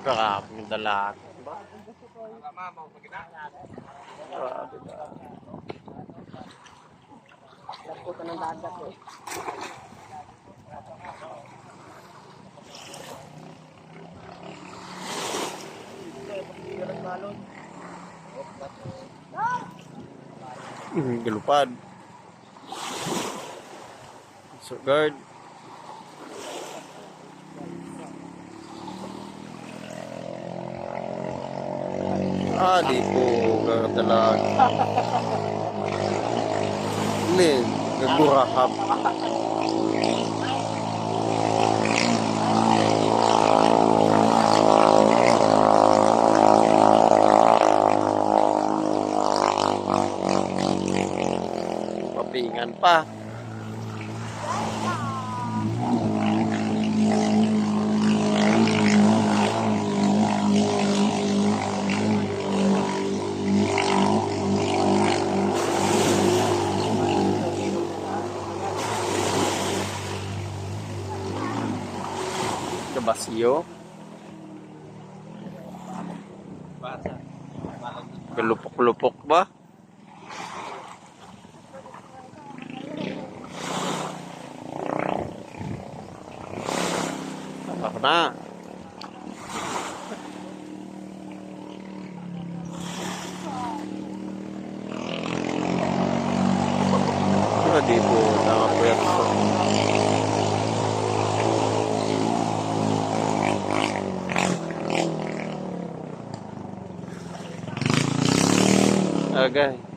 Grabe yung dalat. Grabe na. Nagputo ng dagat eh. Galupad. So guard. Di po gadalag. Lin, nagurahap. Papingan pa. Kabasyo. Galupok-lupok ba? Ako na. Di po nakapuyat ko. Okay.